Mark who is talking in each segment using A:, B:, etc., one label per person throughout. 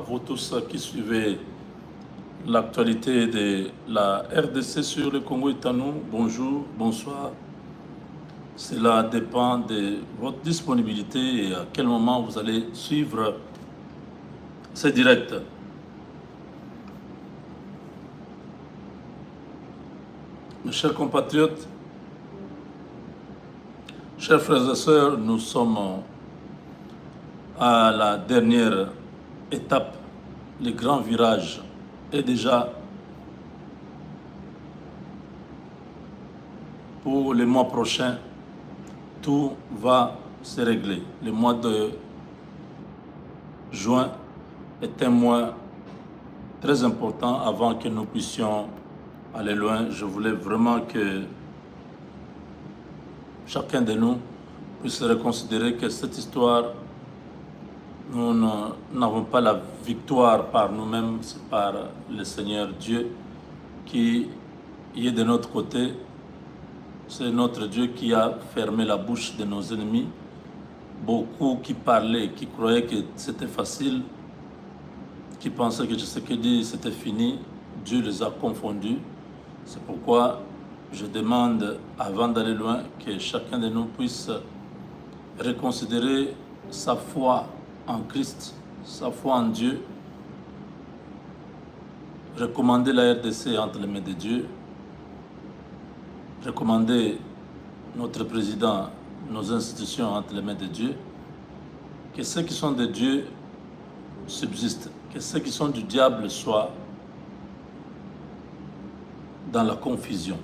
A: vous tous qui suivez l'actualité de la RDC sur le Congo Itanou. Bonjour, bonsoir. Cela dépend de votre disponibilité et à quel moment vous allez suivre ces directs. Mes chers compatriotes, chers frères et sœurs, nous sommes à la dernière étape. Le grand virage est déjà pour le mois prochain. Tout va se régler. Le mois de juin est un mois très important avant que nous puissions aller loin. Je voulais vraiment que chacun de nous puisse reconsidérer que cette histoire, nous n'avons pas la victoire par nous-mêmes, c'est par le Seigneur Dieu qui est de notre côté. C'est notre Dieu qui a fermé la bouche de nos ennemis. Beaucoup qui parlaient, qui croyaient que c'était facile, qui pensaient que ce que dit c'était fini, Dieu les a confondus. C'est pourquoi je demande, avant d'aller loin, que chacun de nous puisse reconsidérer sa foi en Christ, sa foi en Dieu, recommander la RDC entre les mains de Dieu, recommander notre président, nos institutions entre les mains de Dieu, que ceux qui sont de Dieu subsistent, que ceux qui sont du diable soient dans la confusion.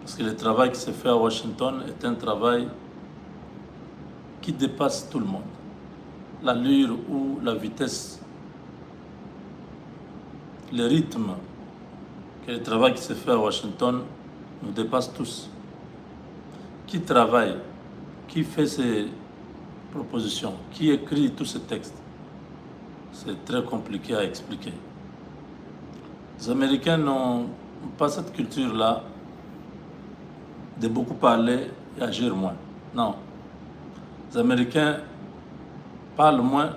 A: Parce que le travail qui se fait à Washington est un travail qui dépasse tout le monde. L'allure ou la vitesse, le rythme que le travail qui se fait à Washington nous dépasse tous. Qui travaille, qui fait ces propositions, qui écrit tous ces textes, c'est très compliqué à expliquer. Les Américains n'ont pas cette culture-là de beaucoup parler et agir moins. Non. Les Américains parlent moins,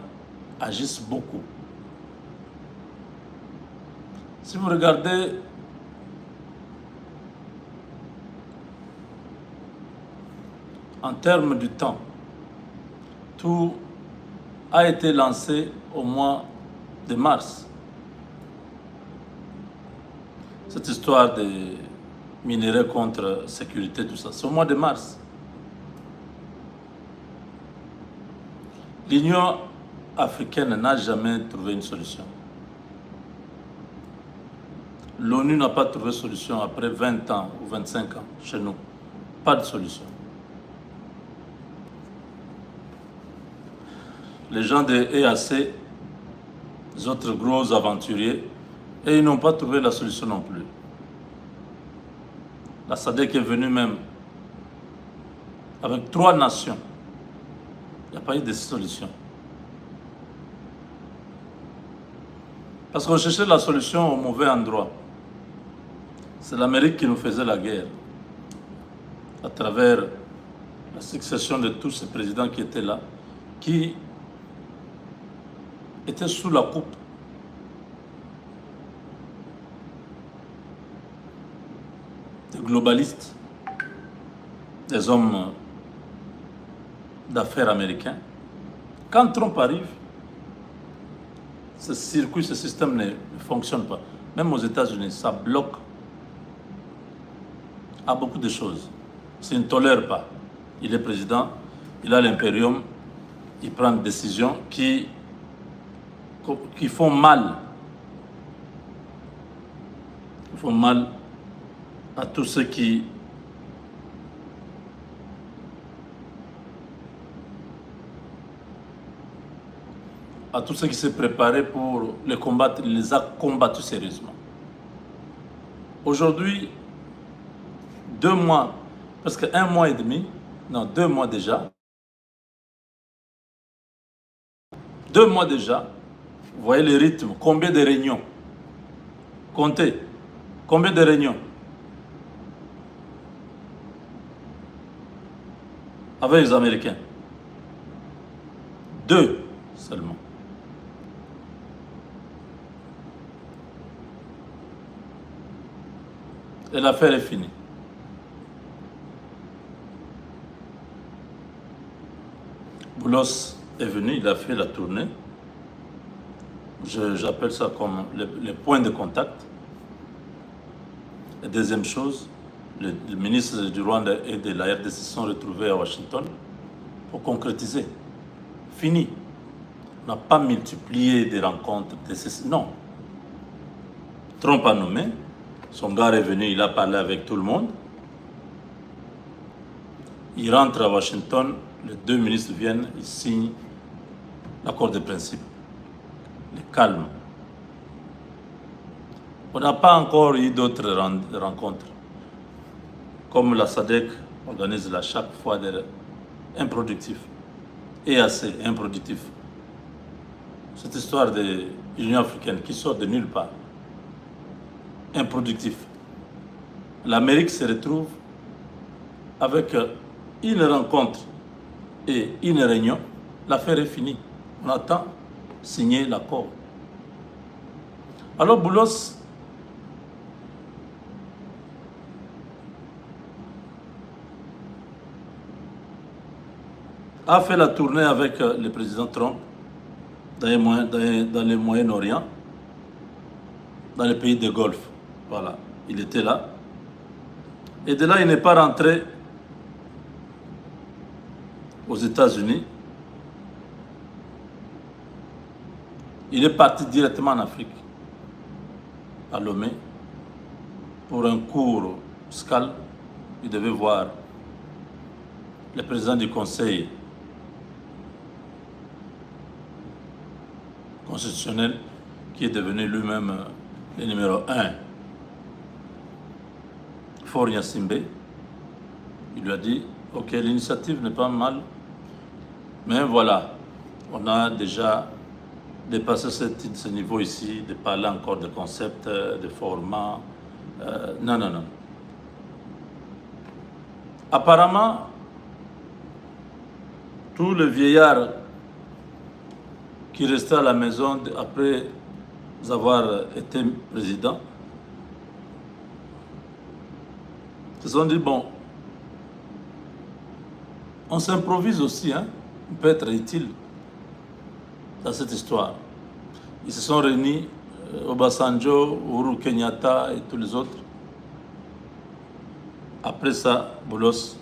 A: agissent beaucoup. Si vous regardez en termes du temps, tout a été lancé au mois de mars. Cette histoire de minerais contre sécurité, tout ça, c'est au mois de mars. L'Union africaine n'a jamais trouvé une solution. L'ONU n'a pas trouvé de solution après 20 ans ou 25 ans chez nous. Pas de solution. Les gens de EAC, les autres gros aventuriers, et ils n'ont pas trouvé la solution non plus. La SADC est venue même avec 3 nations. Il n'y a pas eu de solution. Parce qu'on cherchait la solution au mauvais endroit. C'est l'Amérique qui nous faisait la guerre. À travers la succession de tous ces présidents qui étaient là, qui étaient sous la coupe des globalistes, des hommes d'affaires américains. Quand Trump arrive, ce circuit, ce système ne fonctionne pas. Même aux États-Unis, ça bloque à beaucoup de choses. Il ne tolère pas. Il est président, il a l'impérium, il prend des décisions qui font mal. Qui font mal à tous ceux qui se préparaient pour les combattre. Il les a combattus sérieusement. Aujourd'hui, 2 mois, presque 1 mois et demi, non, 2 mois déjà. 2 mois déjà, vous voyez le rythme, combien de réunions? Comptez, combien de réunions? Avec les Américains. 2 seulement. et l'affaire est finie. Boulos est venu, il a fait la tournée. J'appelle ça comme les points de contact. Et deuxième chose, le ministre du Rwanda et de la RDC se sont retrouvés à Washington pour concrétiser. Fini. On n'a pas multiplié des rencontres. Non. Trump a nommé. Son gars est venu, il a parlé avec tout le monde. Il rentre à Washington, les deux ministres viennent, ils signent l'accord de principe. Le calme. On n'a pas encore eu d'autres rencontres. Comme la SADC organise là chaque fois des improductifs. EAC, improductif. Cette histoire de l'Union africaine qui sort de nulle part. Improductif. L'Amérique se retrouve avec une rencontre et une réunion. L'affaire est finie. On attend signer l'accord. Alors Boulos a fait la tournée avec le président Trump dans le Moyen-Orient, dans les pays de Golfe. Voilà, il était là. Et de là, il n'est pas rentré aux États-Unis. Il est parti directement en Afrique, à Lomé, pour un court escale. Il devait voir le président du Conseil constitutionnel, qui est devenu lui-même le numéro 1, Faure Gnassingbé. Il lui a dit, ok, l'initiative n'est pas mal, mais voilà, on a déjà dépassé ce niveau ici, de parler encore de concepts, de formats. Non, non, non. Apparemment, tout le vieillard qui restait à la maison après avoir été président se sont dit, bon, on s'improvise aussi, hein, on peut être utile dans cette histoire. Ils se sont réunis, Obasanjo, Uhuru Kenyatta et tous les autres. Après ça, Boulos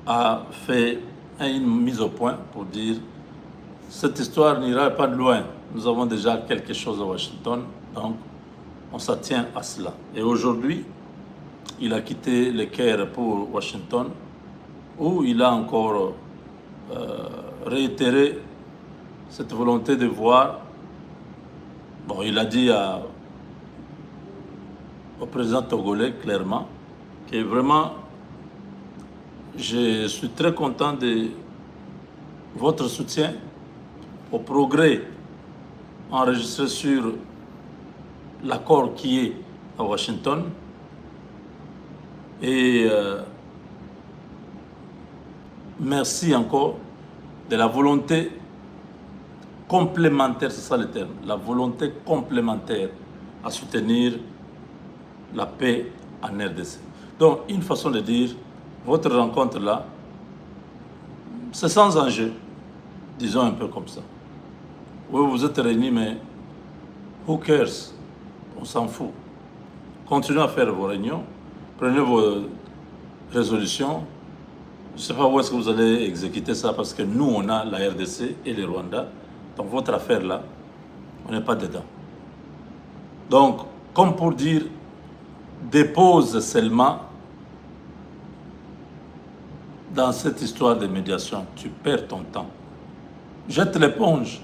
A: a fait une mise au point pour dire cette histoire n'ira pas de loin. Nous avons déjà quelque chose à Washington, donc on s'attient à cela. Et aujourd'hui, il a quitté le Caire pour Washington, où il a encore réitéré cette volonté de voir. Bon, il a dit au président togolais clairement que vraiment, je suis très content de votre soutien au progrès enregistré sur l'accord qui est à Washington. Et merci encore de la volonté complémentaire, c'est ça le terme, la volonté complémentaire à soutenir la paix en RDC. Donc, une façon de dire, votre rencontre là, c'est sans enjeu, disons un peu comme ça. Oui, vous êtes réunis, mais who cares? On s'en fout. Continuez à faire vos réunions, prenez vos résolutions. Je ne sais pas où est-ce que vous allez exécuter ça, parce que nous, on a la RDC et le Rwanda. Donc, votre affaire là, on n'est pas dedans. Donc, comme pour dire, dépose seulement dans cette histoire de médiation. Tu perds ton temps. Jette l'éponge.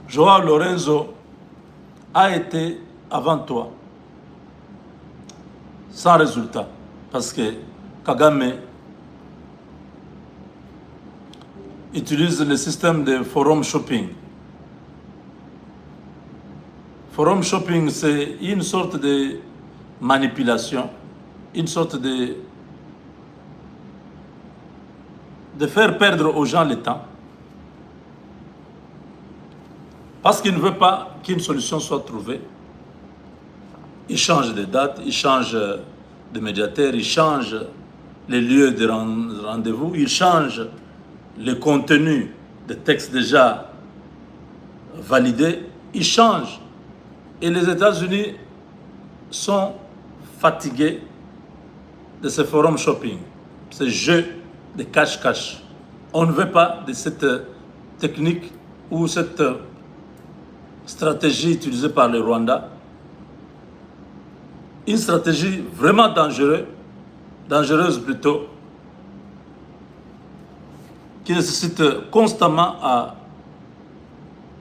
A: Joao Lorenzo a été avant toi sans résultat, parce que Kagame utilise le système de forum shopping. Forum shopping, c'est une sorte de manipulation, une sorte de faire perdre aux gens le temps. Parce qu'il ne veut pas qu'une solution soit trouvée. Il change de date, il change de médiateur, il change les lieux de rendez-vous, il change le contenu des textes déjà validés, il change. Et les États-Unis sont fatigués de ce forum shopping, ce jeu de cache-cache. On ne veut pas de cette technique ou cette stratégie utilisée par le Rwanda. Une stratégie vraiment dangereuse plutôt, qui nécessite constamment à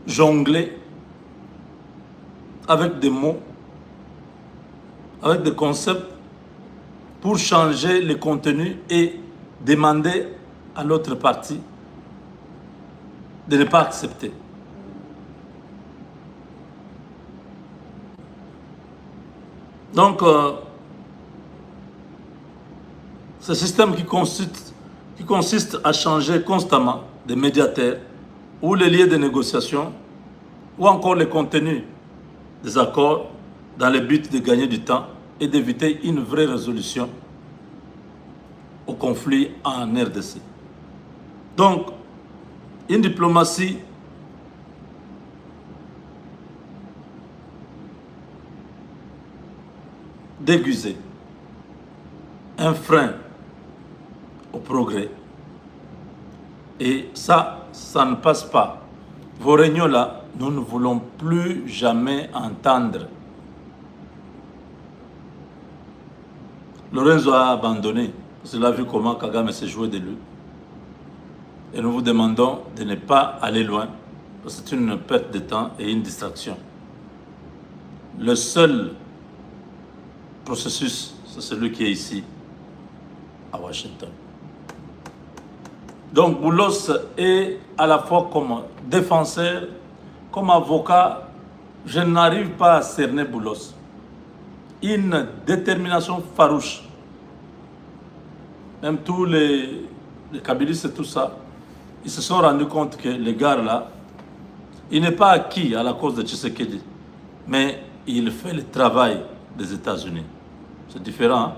A: jongler avec des mots, avec des concepts pour changer le contenu et demander à l'autre partie de ne pas accepter. Donc, ce système qui consiste à changer constamment des médiateurs ou les lieux de négociation ou encore le contenu des accords dans le but de gagner du temps et d'éviter une vraie résolution au conflit en RDC. Donc, une diplomatie déguisée, un frein au progrès. Et ça ne passe pas. Vos réunions là, nous ne voulons plus jamais entendre. Lorenzo a abandonné, parce qu'il a vu comment Kagame s'est joué de lui. Et nous vous demandons de ne pas aller loin, parce que c'est une perte de temps et une distraction. Le seul processus, c'est celui qui est ici, à Washington. Donc Boulos est à la fois comme défenseur, comme avocat. Je n'arrive pas à cerner Boulos. Une détermination farouche. Même tous les kabylistes et tout ça, ils se sont rendus compte que les gars là, il n'est pas acquis à la cause de Tshisekedi, mais il fait le travail des États-Unis. C'est différent. Hein?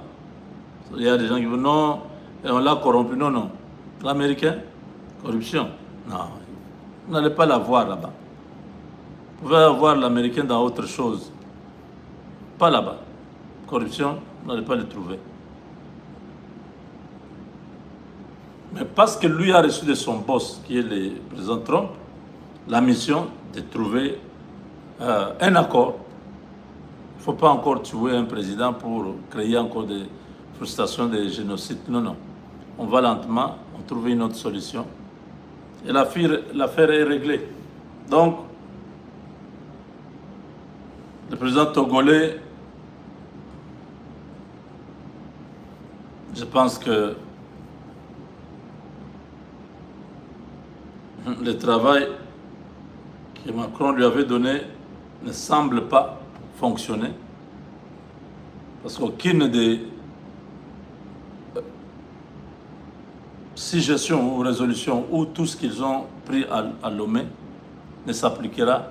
A: Il y a des gens qui disent non, on l'a corrompu. Non, non. L'Américain, corruption. Non, vous n'allez pas la voir là-bas. Vous pouvez avoir l'Américain dans autre chose. Pas là-bas. Corruption, vous n'allez pas le trouver. Mais parce que lui a reçu de son boss, qui est le président Trump, la mission de trouver un accord. Il ne faut pas encore tuer un président pour créer encore des frustrations, des génocides. Non, non. On va lentement, on trouve une autre solution. Et l'affaire est réglée. Donc, le président togolais, je pense que le travail que Macron lui avait donné ne semble pas fonctionner. Parce qu'aucune des suggestions ou résolutions ou tout ce qu'ils ont pris à Lomé ne s'appliquera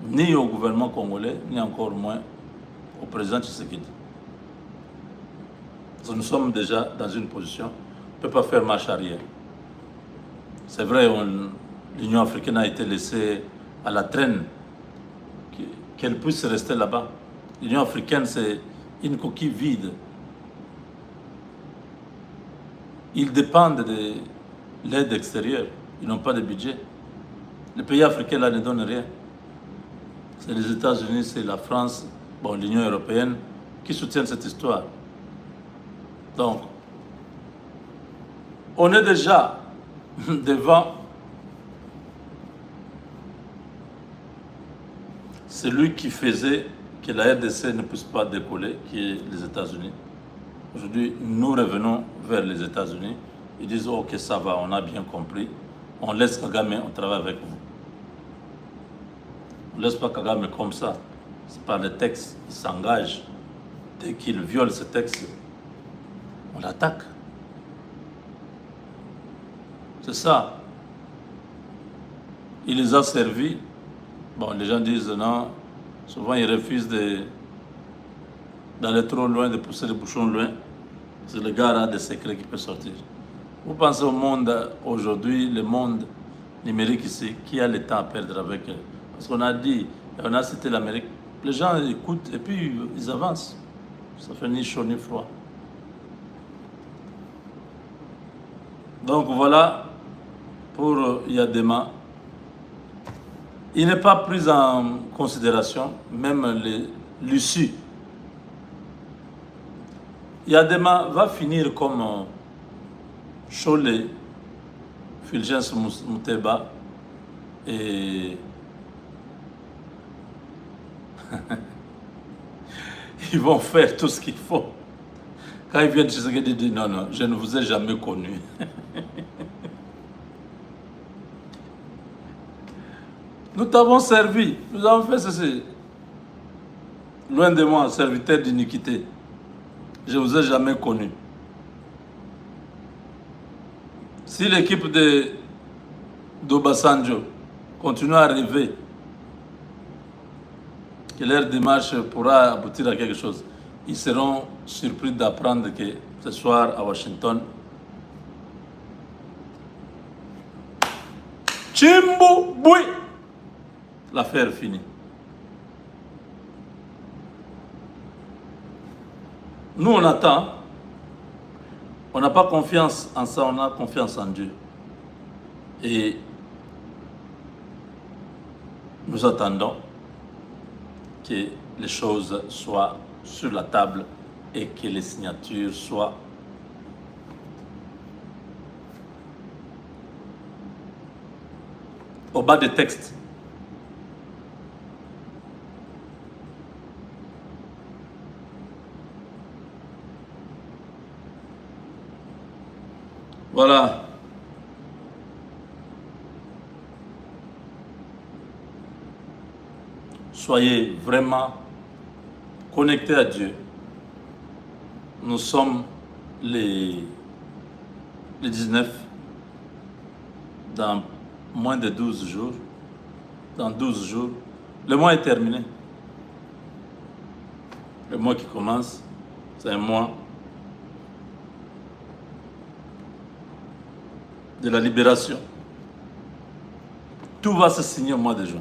A: ni au gouvernement congolais, ni encore moins au président Tshisekedi. Parce que nous sommes déjà dans une position, on ne peut pas faire marche arrière. C'est vrai, l'Union africaine a été laissée à la traîne, qu'elle puisse rester là-bas. L'Union africaine, c'est une coquille vide. Ils dépendent de l'aide extérieure. Ils n'ont pas de budget. Les pays africains là ne donnent rien. C'est les États-Unis, c'est la France, bon, l'Union européenne qui soutiennent cette histoire. Donc, on est déjà devant celui qui faisait que la RDC ne puisse pas décoller, qui est les États-Unis. Aujourd'hui, nous revenons vers les États-Unis. Ils disent, ok, ça va, on a bien compris. On laisse Kagame, on travaille avec vous. On ne laisse pas Kagame comme ça. C'est par les textes, il s'engage. Dès qu'il viole ce texte, on l'attaque. C'est ça. Il les a servis Bon, les gens disent non, souvent ils refusent d'aller trop loin, de pousser les bouchons loin. C'est le gars là des secrets qui peut sortir. Vous pensez au monde aujourd'hui, le monde numérique ici, qui a le temps à perdre avec eux? Parce qu'on a dit, on a cité l'Amérique, les gens écoutent et puis ils avancent. Ça fait ni chaud ni froid. Donc voilà pour Yadema. Il n'est pas pris en considération, même l'issue. Yadema va finir comme Cholet, Fulgence Mouteba et ils vont faire tout ce qu'il faut. Quand ils viennent chez eux, ils disent non, non, je ne vous ai jamais connu. Nous t'avons servi, nous avons fait ceci. Loin de moi, serviteur d'iniquité. Je ne vous ai jamais connu. Si l'équipe d'Obasanjo continue à rêver que leur démarche pourra aboutir à quelque chose, ils seront surpris d'apprendre que ce soir à Washington, Chimbu Boui, l'affaire est finie. Nous, on attend. On n'a pas confiance en ça, on a confiance en Dieu. Et nous attendons que les choses soient sur la table et que les signatures soient au bas des textes. Voilà. Soyez vraiment connectés à Dieu. Nous sommes les 19 dans moins de 12 jours. Dans 12 jours, le mois est terminé. Le mois qui commence, c'est un mois de la libération. Tout va se signer au mois de juin.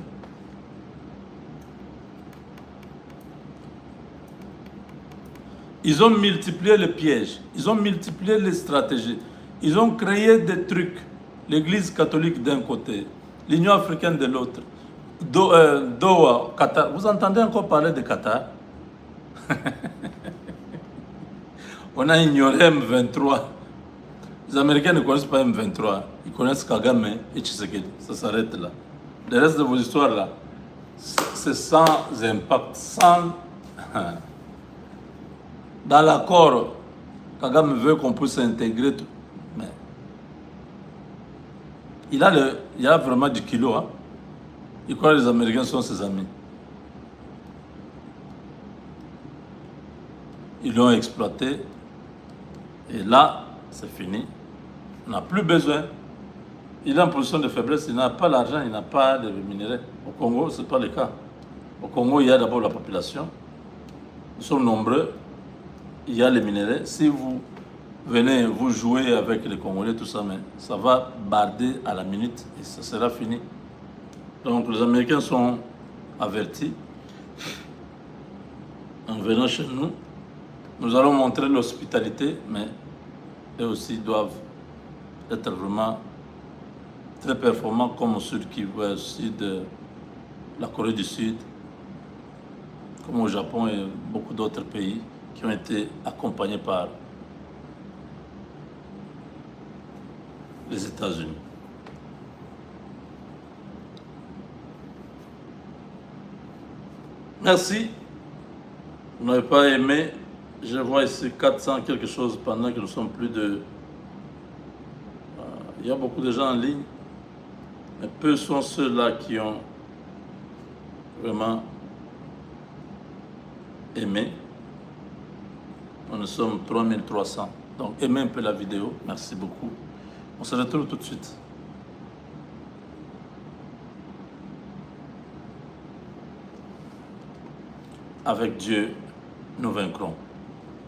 A: Ils ont multiplié les pièges, ils ont multiplié les stratégies, ils ont créé des trucs. L'Église catholique d'un côté, l'Union africaine de l'autre, Doha, Qatar. Vous entendez encore parler de Qatar? On a ignoré M23. Les Américains ne connaissent pas M23. Ils connaissent Kagame et Tshisekedi. Ça s'arrête là. Le reste de vos histoires là, c'est sans impact, sans... Dans l'accord, Kagame veut qu'on puisse intégrer tout. Mais il a vraiment du kilo. Hein? Il croit que les Américains sont ses amis. Ils l'ont exploité. Et là, c'est fini. On n'a plus besoin. Il est en position de faiblesse. Il n'a pas l'argent, il n'a pas de minerais. Au Congo, ce n'est pas le cas. Au Congo, il y a d'abord la population. Nous sommes nombreux. Il y a les minéraux. Si vous venez, vous jouez avec les Congolais, tout ça, mais ça va barder à la minute et ça sera fini. Donc les Américains sont avertis. En venant chez nous, nous allons montrer l'hospitalité, mais eux aussi doivent être vraiment très performants comme au Sud Kivu, au Sud, la Corée du Sud, comme au Japon et beaucoup d'autres pays qui ont été accompagnés par les États-Unis. Merci. Vous n'avez pas aimé. Je vois ici 400 quelque chose pendant que nous sommes plus de... il y a beaucoup de gens en ligne, mais peu sont ceux-là qui ont vraiment aimé. Nous sommes 3300. Donc aimez un peu la vidéo. Merci beaucoup. On se retrouve tout de suite. avec Dieu, nous vaincrons.